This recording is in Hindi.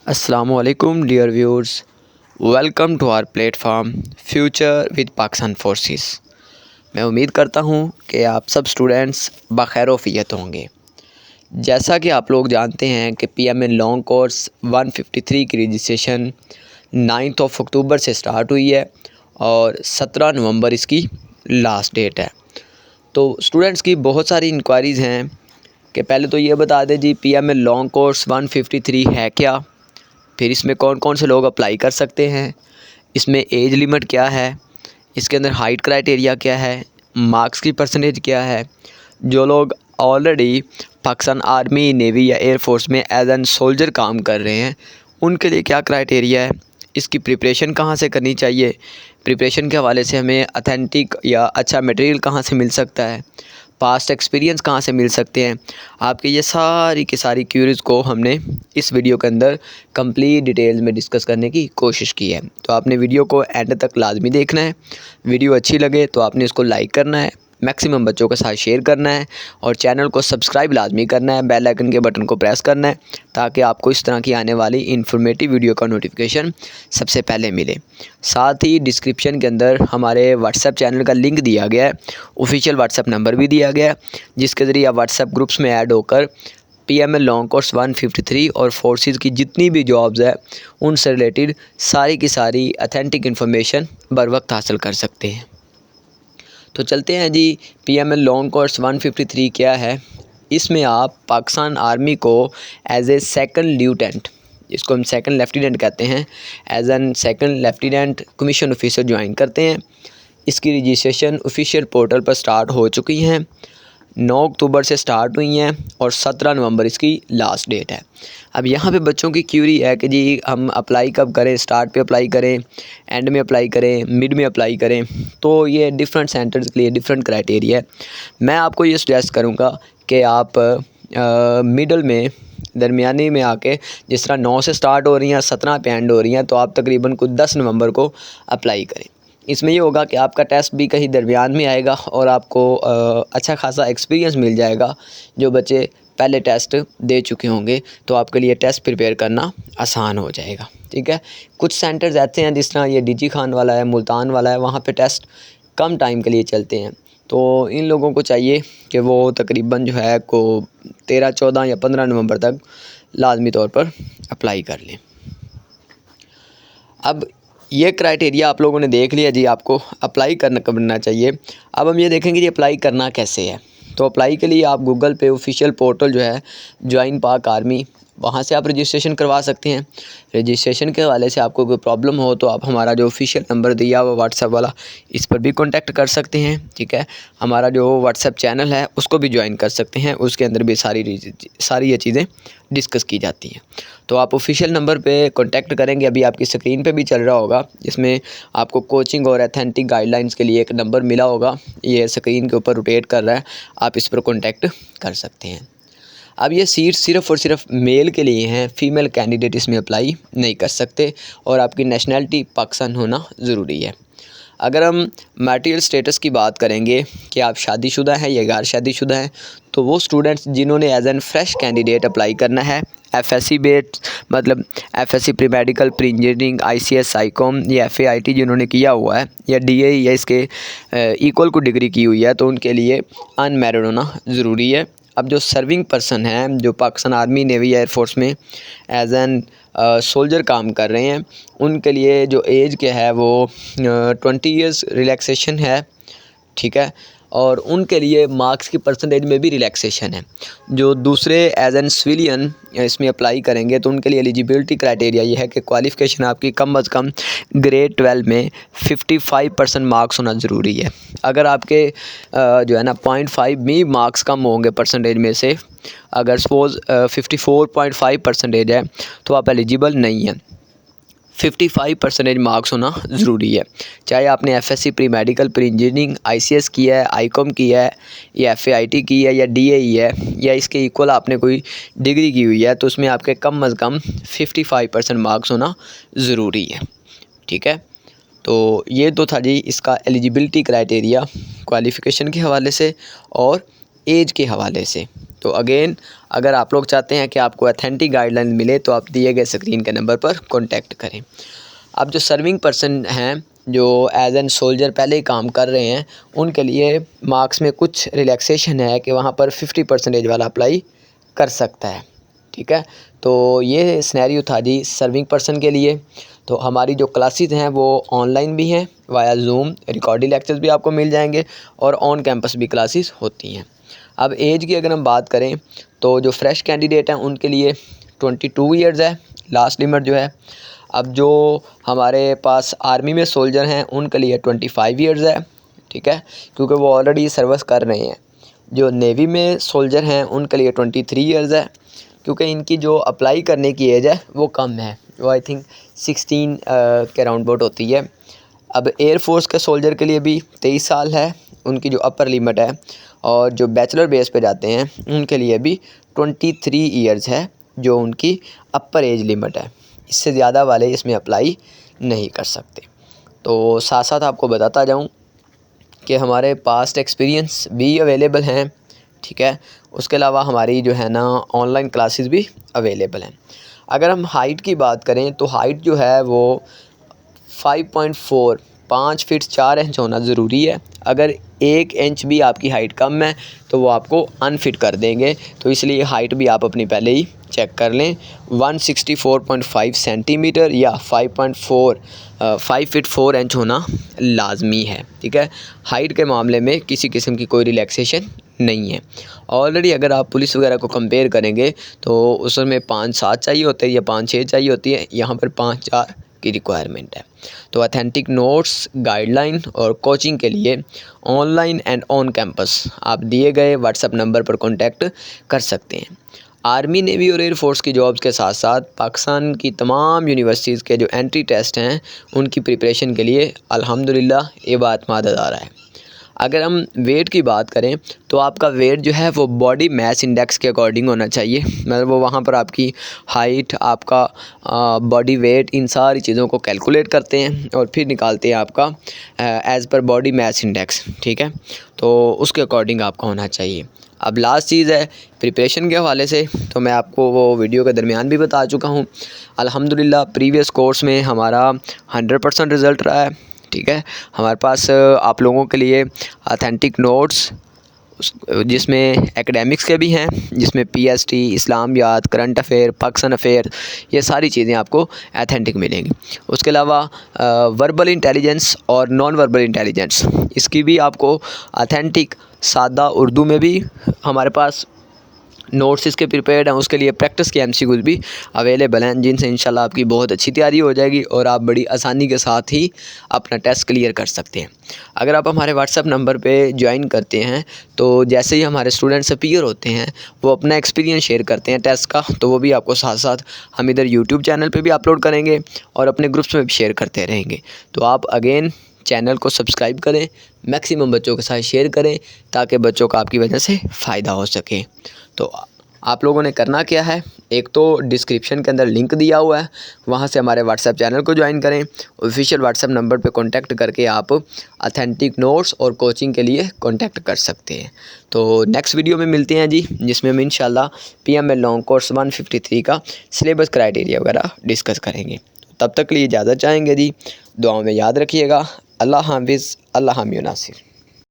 Assalamualaikum dear viewers, welcome to our platform future with Pakistan forces. मैं उम्मीद करता हूँ कि आप सब स्टूडेंट्स बखैर-ओ-फ़ियत होंगे। जैसा कि आप लोग जानते हैं कि पीएमएल लॉन्ग कोर्स 153 की रजिस्ट्रेशन 9 अक्टूबर से स्टार्ट हुई है और 17 नवंबर इसकी लास्ट डेट है। तो स्टूडेंट्स की बहुत सारी इंक्वायरीज़ हैं कि पहले तो ये बता दें जी, पीएमएल लॉन्ग कोर्स 153 है क्या, फिर इसमें कौन कौन से लोग अप्लाई कर सकते हैं, इसमें एज लिमिट क्या है, इसके अंदर हाइट क्राइटेरिया क्या है, मार्क्स की परसेंटेज क्या है, जो लोग ऑलरेडी पाकिस्तान आर्मी, नेवी या एयर फोर्स में एज एन सोल्जर काम कर रहे हैं उनके लिए क्या क्राइटेरिया है, इसकी प्रिपरेशन कहाँ से करनी चाहिए, प्रिपरेशन के हवाले से हमें अथेंटिक या अच्छा मटेरियल कहाँ से मिल सकता है, पास्ट एक्सपीरियंस कहाँ से मिल सकते हैं। आपके ये सारी की सारी क्यूरीज़ को हमने इस वीडियो के अंदर कंप्लीट डिटेल्स में डिस्कस करने की कोशिश की है। तो आपने वीडियो को एंड तक लाजमी देखना है। वीडियो अच्छी लगे तो आपने इसको लाइक करना है, मैक्सिमम बच्चों के साथ शेयर करना है और चैनल को सब्सक्राइब लाजमी करना है, बेल आइकन के बटन को प्रेस करना है ताकि आपको इस तरह की आने वाली इन्फॉर्मेटिव वीडियो का नोटिफिकेशन सबसे पहले मिले। साथ ही डिस्क्रिप्शन के अंदर हमारे व्हाट्सएप चैनल का लिंक दिया गया है, ऑफिशियल व्हाट्सएप नंबर भी दिया गया है जिसके ज़रिए आप व्हाट्सएप ग्रुप्स में ऐड होकर पीएमएल लॉन्ग कोर्स 153 और फोर्सेस की जितनी भी जॉब्स है उनसे रिलेटेड सारी की सारी अथेंटिक इन्फॉर्मेशन बर वक्त हासिल कर सकते हैं। तो चलते हैं जी, पीएमएल लॉन्ग कोर्स 153 क्या है। इसमें आप पाकिस्तान आर्मी को एज ए सेकंड ल्यूटेनेंट, जिसको हम सेकंड लेफ्टिनेंट कहते हैं, as an second lieutenant commission officer join करते हैं। इसकी रजिस्ट्रेशन ऑफिशियल पोर्टल पर स्टार्ट हो चुकी हैं, 9 अक्टूबर से स्टार्ट हुई हैं और 17 नवंबर इसकी लास्ट डेट है। अब यहाँ पे बच्चों की क्यूरी है कि जी हम अप्लाई कब करें, स्टार्ट पे अप्लाई करें, एंड में अप्लाई करें, मिड में अप्लाई करें। तो ये डिफरेंट सेंटर्स के लिए डिफरेंट क्राइटेरिया है। मैं आपको ये सजेस्ट करूँगा कि आप मिडल में, दरमियानी में आके, जिस तरह 9 से स्टार्ट हो रही हैं 17 पे एंड हो रही हैं, तो आप तकरीबन कुछ 10 नवंबर को अप्लाई करें। इसमें ये होगा कि आपका टेस्ट भी कहीं दरमियान में आएगा और आपको अच्छा खासा एक्सपीरियंस मिल जाएगा। जो बच्चे पहले टेस्ट दे चुके होंगे तो आपके लिए टेस्ट प्रिपेयर करना आसान हो जाएगा। ठीक है, कुछ सेंटर्स ऐसे हैं जिस तरह ये डीजी खान वाला है, मुल्तान वाला है, वहाँ पे टेस्ट कम टाइम के लिए चलते हैं। तो इन लोगों को चाहिए कि वो तकरीबन जो है को 13, 14 या 15 नवंबर तक लाजमी तौर पर अप्लाई कर लें। अब ये क्राइटेरिया आप लोगों ने देख लिया जी, आपको अप्लाई करना चाहिए। अब हम ये देखेंगे जी अप्लाई करना कैसे है। तो अप्लाई के लिए आप गूगल पे ऑफिशियल पोर्टल जो है ज्वाइन पाक आर्मी, वहाँ से आप रजिस्ट्रेशन करवा सकते हैं। रजिस्ट्रेशन के हवाले से आपको कोई प्रॉब्लम हो तो आप हमारा जो ऑफिशियल नंबर दिया हुआ व्हाट्सएप वाला, इस पर भी कांटेक्ट कर सकते हैं। ठीक है, हमारा जो व्हाट्सएप चैनल है उसको भी ज्वाइन कर सकते हैं, उसके अंदर भी सारी ये चीज़ें डिस्कस की जाती हैं। तो आप ऑफिशियल नंबर पे कांटेक्ट करेंगे, अभी आपकी स्क्रीन पे भी चल रहा होगा, जिसमें आपको कोचिंग और एथेंटिक गाइडलाइंस के लिए एक नंबर मिला होगा, ये स्क्रीन के ऊपर रोटेट कर रहा है, आप इस पर कांटेक्ट कर सकते हैं। अब ये सीट सिर्फ़ और सिर्फ मेल के लिए हैं, फ़ीमेल कैंडिडेट इसमें अप्लाई नहीं कर सकते और आपकी नेशनैलिटी पाकिस्तान होना ज़रूरी है। अगर हम मैरिटल स्टेटस की बात करेंगे कि आप शादीशुदा हैं या गैर शादीशुदा हैं, तो वो स्टूडेंट्स जिन्होंने as an fresh candidate apply करना है, एफएससी बेस मतलब FSc pre medical, pre engineering, ICS, ICom या एफएआईटी जिन्होंने किया हुआ है या डीए या इसके इक्वल को डिग्री की हुई है, तो उनके लिए अनमैरिड होना ज़रूरी है। अब जो सर्विंग पर्सन हैं, जो पाकिस्तान आर्मी, नेवी, एयरफोर्स में एज एन सोल्जर काम कर रहे हैं, उनके लिए जो एज क्या है वो 20 ईयर्स रिलैक्सेशन है। ठीक है, और उनके लिए मार्क्स की परसेंटेज में भी रिलैक्सेशन है। जो दूसरे एज एन सिविलियन इसमें अप्लाई करेंगे तो उनके लिए एलिजिबिलिटी क्राइटेरिया ये है कि क्वालिफ़िकेशन आपकी कम अज़ कम ग्रेड 12 में 55% मार्क्स होना ज़रूरी है। अगर आपके जो है ना 0.5 भी मार्क्स कम होंगे परसेंटेज में से, अगर सपोज़ 54.5 परसेंटेज है तो आप एलिजिबल नहीं हैं। 55% मार्क्स होना ज़रूरी है, चाहे आपने FSc pre medical, pre engineering, ICS किया है, आईकॉम किया है या एफएआईटी की है या डीएई है या इसके इक्वल आपने कोई डिग्री की हुई है, तो उसमें आपके कम अज़ कम 55% मार्क्स होना ज़रूरी है। ठीक है, तो ये तो था जी इसका एलिजिबिलिटी क्राइटेरिया क्वालिफ़िकेशन के हवाले से और एज के हवाले से। तो अगेन अगर आप लोग चाहते हैं कि आपको ऑथेंटिक गाइडलाइन मिले तो आप दिए गए स्क्रीन के नंबर पर कॉन्टैक्ट करें। अब जो सर्विंग पर्सन हैं जो एज एन सोल्जर पहले ही काम कर रहे हैं, उनके लिए मार्क्स में कुछ रिलैक्सेशन है कि वहाँ पर 50% वाला अप्लाई कर सकता है। ठीक है, तो ये सिनेरियो था जी सर्विंग पर्सन के लिए। तो हमारी जो क्लासेस हैं वो ऑनलाइन भी हैं वाया जूम, रिकॉर्डिंग लेक्चर्स भी आपको मिल जाएंगे और ऑन कैंपस भी क्लासेस होती हैं। अब एज की अगर हम बात करें तो जो फ्रेश कैंडिडेट हैं उनके लिए 22 ईयर्स है लास्ट लिमिट जो है। अब जो हमारे पास आर्मी में सोल्जर हैं उनके लिए 25 ईयर्स है। ठीक है, क्योंकि वो ऑलरेडी सर्विस कर रहे हैं। जो नेवी में सोल्जर हैं उनके लिए 23 ईयर्स है, क्योंकि इनकी जो अप्लाई करने की एज है वो कम है, वो आई थिंक 16 के राउंड अबाउट होती है। अब एयरफोर्स के सोल्जर के लिए भी 23 साल है उनकी जो अपर लिमिट है, और जो बैचलर बेस पे जाते हैं उनके लिए भी 23 ईयर्स है जो उनकी अपर एज लिमिट है। इससे ज़्यादा वाले इसमें अप्लाई नहीं कर सकते। तो साथ साथ आपको बताता जाऊं कि हमारे पास्ट एक्सपीरियंस भी अवेलेबल हैं। ठीक है, उसके अलावा हमारी जो है ना ऑनलाइन क्लासेस भी अवेलेबल हैं। अगर हम हाइट की बात करें तो हाइट जो है वो 5.4 5 फीट 4 इंच होना ज़रूरी है। अगर 1 इंच भी आपकी हाइट कम है तो वो आपको अनफिट कर देंगे, तो इसलिए हाइट भी आप अपनी पहले ही चेक कर लें। 164.5 सेंटीमीटर या 5 फीट 4 इंच होना लाजमी है। ठीक है, हाइट के मामले में किसी किस्म की कोई रिलैक्सेशन नहीं है। ऑलरेडी अगर आप पुलिस वगैरह को कंपेयर करेंगे तो उसमें 5-7 चाहिए होते हैं या 5-6 चाहिए होती है, यहाँ पर 5-4 की रिक्वायरमेंट है। तो ऑथेंटिक नोट्स, गाइडलाइन और कोचिंग के लिए ऑनलाइन एंड ऑन कैंपस आप दिए गए व्हाट्सएप नंबर पर कांटेक्ट कर सकते हैं। आर्मी, नेवी और एयरफोर्स की जॉब्स के साथ साथ पाकिस्तान की तमाम यूनिवर्सिटीज़ के जो एंट्री टेस्ट हैं उनकी प्रिपरेशन के लिए अल्हम्दुलिल्लाह ये बात मदद आ रहा है। अगर हम वेट की बात करें तो आपका वेट जो है वो बॉडी मास इंडेक्स के अकॉर्डिंग होना चाहिए। मतलब वो वहाँ पर आपकी हाइट, आपका बॉडी वेट, इन सारी चीज़ों को कैलकुलेट करते हैं और फिर निकालते हैं आपका as per body mass index. ठीक है, तो उसके अकॉर्डिंग आपका होना चाहिए। अब लास्ट चीज़ है प्रिपरेशन के हवाले से, तो मैं आपको वो वीडियो के दरमियान भी बता चुका हूँ। अल्हम्दुलिल्लाह प्रीवियस कोर्स में हमारा 100% रिज़ल्ट रहा है। ठीक है, हमारे पास आप लोगों के लिए ऑथेंटिक नोट्स जिसमें एकेडमिक्स के भी हैं, जिसमें पीएसटी, इस्लामियात, करंट अफेयर, पाकिस्तान अफेयर, ये सारी चीज़ें आपको ऑथेंटिक मिलेंगी। उसके अलावा वर्बल इंटेलिजेंस और नॉन वर्बल इंटेलिजेंस, इसकी भी आपको ऑथेंटिक सादा उर्दू में भी हमारे पास नोट्स इसके प्रिपेयर्ड हैं। उसके लिए प्रैक्टिस के एमसीक्यूज़ भी अवेलेबल हैं, जिनसे इंशाल्लाह आपकी बहुत अच्छी तैयारी हो जाएगी और आप बड़ी आसानी के साथ ही अपना टेस्ट क्लियर कर सकते हैं। अगर आप हमारे व्हाट्सएप नंबर पे ज्वाइन करते हैं तो जैसे ही हमारे स्टूडेंट्स अपीयर होते हैं वो अपना एक्सपीरियंस शेयर करते हैं टेस्ट का, तो वो भी आपको साथ साथ हम इधर यूट्यूब चैनल पर भी अपलोड करेंगे और अपने ग्रुप्स में भी शेयर करते रहेंगे। तो आप अगेन चैनल को सब्सक्राइब करें, मैक्सिमम बच्चों के साथ शेयर करें ताकि बच्चों का आपकी वजह से फ़ायदा हो सके। तो आप लोगों ने करना क्या है, एक तो डिस्क्रिप्शन के अंदर लिंक दिया हुआ है, वहाँ से हमारे व्हाट्सएप चैनल को ज्वाइन करें। ऑफिशियल व्हाट्सएप नंबर पे कांटेक्ट करके आप ऑथेंटिक नोट्स और कोचिंग के लिए कांटेक्ट कर सकते हैं। तो नेक्स्ट वीडियो में मिलते हैं जी, जिसमें हम इंशाल्लाह PML लॉन्ग कोर्स 153 का सिलेबस क्राइटेरिया वगैरह डिस्कस करेंगे। तब तक के लिए इजाज़त चाहेंगे जी, दुआओं में याद रखिएगा। अल्लाह हाफिज़, अल्लाह नासिर।